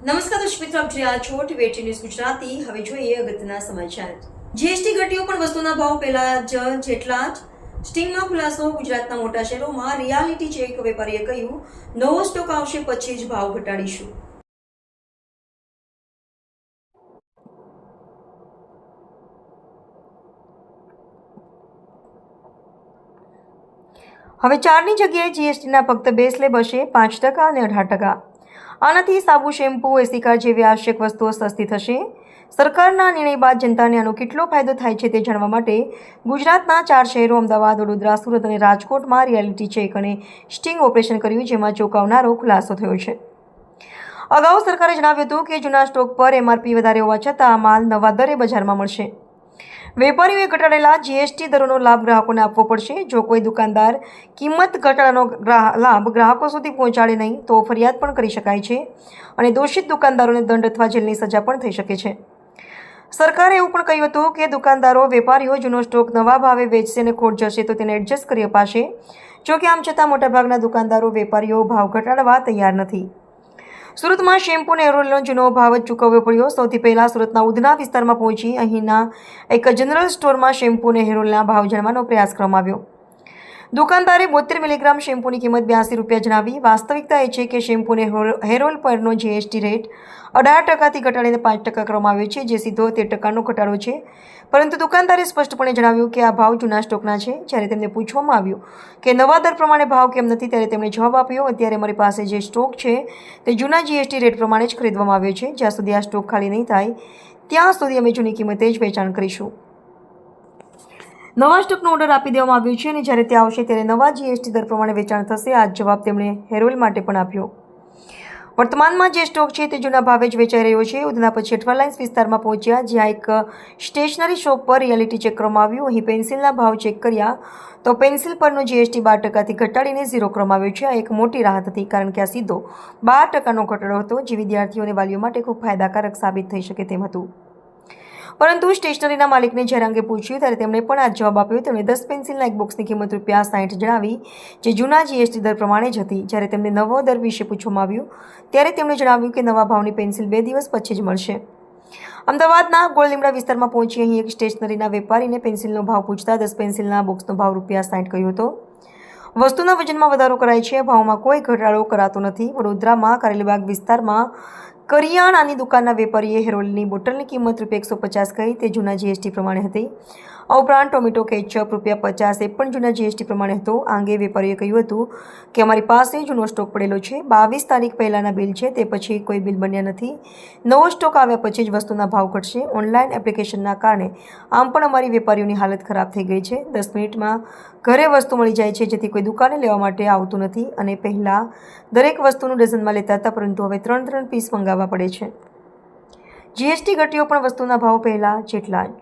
નમસ્કાર દર્શક મિત્રો, આપ જોઈ રહ્યા છો ટીવી ન્યૂઝ ગુજરાતી। હવે જોઈએ અગત્યના સમાચાર। જીએસટી ઘટ્યો પણ વસ્તુના ભાવ પહેલા જેટલા જ। સ્ટિંગમાં ખુલાસો। ગુજરાતના મોટા શહેરોમાં રિયાલિટી ચેક। વેપારીએ કહ્યું, નવો સ્ટોક આવશે પછી જ ભાવ ઘટાડીશું। હવે 4ની જગ્યાએ જીએસટીના ફક્ત 2 સ્લેબ હશે, 5% અને 18%। આનાથી સાબુ, શેમ્પૂ, એસી કાર જેવી આવશ્યક વસ્તુઓ સસ્તી થશે। સરકારના નિર્ણય બાદ જનતાને આનો કેટલો ફાયદો થાય છે તે જાણવા માટે ગુજરાતના 4 શહેરો અમદાવાદ, વડોદરા, સુરત અને રાજકોટમાં રિયાલિટી ચેક અને સ્ટિંગ ઓપરેશન કર્યું, જેમાં ચોંકાવનારો ખુલાસો થયો છે। અગાઉ સરકારે જણાવ્યું હતું કે જૂના સ્ટોક પર એમઆરપી વધારે હોવા છતાં આ માલ નવા દરે બજારમાં મળશે। વેપારીઓએ ઘટાડેલા જીએસટી દરોનો લાભ ગ્રાહકોને આપવો પડશે। જો કોઈ દુકાનદાર કિંમત ઘટાડાનો લાભ ગ્રાહકો સુધી પહોંચાડે નહીં તો ફરિયાદ પણ કરી શકાય છે અને દોષિત દુકાનદારોને દંડ અથવા જેલની સજા પણ થઈ શકે છે। સરકારે એવું પણ કહ્યું હતું કે દુકાનદારો, વેપારીઓ જૂનો સ્ટોક નવા ભાવે વેચશે અને ખોટ જશે તો તેને એડજસ્ટ કરી અપાશે। જોકે આમ છતાં મોટાભાગના દુકાનદારો, વેપારીઓ ભાવ ઘટાડવા તૈયાર નથી। સુરતમાં શેમ્પૂ અને હેર ઓઇલનો જૂનો ભાવ જ ચૂકવવો પડ્યો। સૌથી પહેલા સુરતના ઉધના વિસ્તારમાં પહોંચી અહીંના એક જનરલ સ્ટોરમાં શેમ્પૂ અને હેર ઓઇલના ભાવ જાણવાનો પ્રયાસ કરવામાં આવ્યો। દુકાનદારે 72 મિલીગ્રામ શેમ્પૂની કિંમત 82 રૂપિયા જણાવી। વાસ્તવિકતા એ છે કે શેમ્પૂ અને હેર ઓઇલ પરનો જીએસટી રેટ 18%થી ઘટાડીને 5% કરવામાં આવ્યો છે, જે સીધો 13%નો ઘટાડો છે। પરંતુ દુકાનદારે સ્પષ્ટપણે જણાવ્યું કે આ ભાવ જૂના સ્ટોકના છે। જ્યારે તેમને પૂછવામાં આવ્યું કે નવા દર પ્રમાણે ભાવ કેમ નથી, ત્યારે તેમણે જવાબ આપ્યો, અત્યારે અમારી પાસે જે સ્ટોક છે તે જૂના જીએસટી રેટ પ્રમાણે જ ખરીદવામાં આવ્યો છે। જ્યાં સુધી આ સ્ટોક ખાલી નહીં થાય ત્યાં સુધી અમે જૂની કિંમતે જ વેચાણ કરીશું। નવા સ્ટોકનો ઓર્ડર આપી દેવામાં આવ્યો છે અને જ્યારે તે આવશે ત્યારે નવા જીએસટી દર પ્રમાણે વેચાણ થશે। આ જવાબ તેમણે હેર ઓઇલ માટે પણ આપ્યો। વર્તમાનમાં જે સ્ટોક છે તે જૂના ભાવે જ વેચાઈ રહ્યો છે। ઉધના પછી અઠવાલાઇન્સ વિસ્તારમાં પહોંચ્યા, જ્યાં એક સ્ટેશનરી શોપ પર રિયાલિટી ચેક કરવામાં આવ્યું। અહીં પેન્સિલના ભાવ ચેક કર્યા તો પેન્સિલ પરનો જીએસટી 12%થી ઘટાડીને 0 કરવામાં આવ્યો છે। આ એક મોટી રાહત હતી, કારણ કે આ સીધો 12%નો ઘટાડો હતો, જે વિદ્યાર્થીઓ અને વાલીઓ માટે ખૂબ ફાયદાકારક સાબિત થઈ શકે તેમ હતું। પરંતુ સ્ટેશનરીના માલિકને જ્યારે અંગે પૂછ્યું ત્યારે તેમણે પણ આ જવાબ આપ્યો। તેમણે 10 પેન્સિલના એક બોક્સની કિંમત ₹60 જણાવી, જે જૂના જીએસટી દર પ્રમાણે જ હતી। જ્યારે તેમને નવો દર વિશે પૂછવામાં આવ્યું ત્યારે તેમણે જણાવ્યું કે નવા ભાવની પેન્સિલ 2 દિવસ પછી જ મળશે। અમદાવાદના ગોળલીમડા વિસ્તારમાં પહોંચી અહીં એક સ્ટેશનરીના વેપારીને પેન્સિલનો ભાવ પૂછતા 10 પેન્સિલના બોક્સનો ભાવ ₹60 કહ્યો હતો। વસ્તુના વજનમાં વધારો કરાય છે, ભાવમાં કોઈ ઘટાડો કરાતો નથી। વડોદરામાં કારેલીબાગ વિસ્તારમાં કરિયાણાની દુકાનના વેપારીએ હેર ઓઇલની બોટલની કિંમત ₹150 કહી, તે જૂના જીએસટી પ્રમાણે હતી। આ ઉપરાંત ટોમેટો કેચઅપ ₹50 એ પણ જૂના જીએસટી પ્રમાણે હતો। આ અંગે વેપારીએ કહ્યું હતું કે અમારી પાસે જૂનો સ્ટોક પડેલો છે, 22 તારીખ પહેલાંના બિલ છે, તે પછી કોઈ બિલ બન્યા નથી। નવો સ્ટોક આવ્યા પછી જ વસ્તુના ભાવ ઘટશે। ઓનલાઈન એપ્લિકેશનના કારણે આમ પણ અમારી વેપારીઓની હાલત ખરાબ થઈ ગઈ છે। 10 મિનિટમાં ઘરે વસ્તુ મળી જાય છે, જેથી કોઈ દુકાને લેવા માટે આવતું નથી અને પહેલાં દરેક વસ્તુનું ડઝનમાં લેતા હતા, પરંતુ હવે 3 પીસ મંગાવવા પડે છે। જીએસટી ઘટ્યો પણ વસ્તુના ભાવ પહેલા જેટલા જ।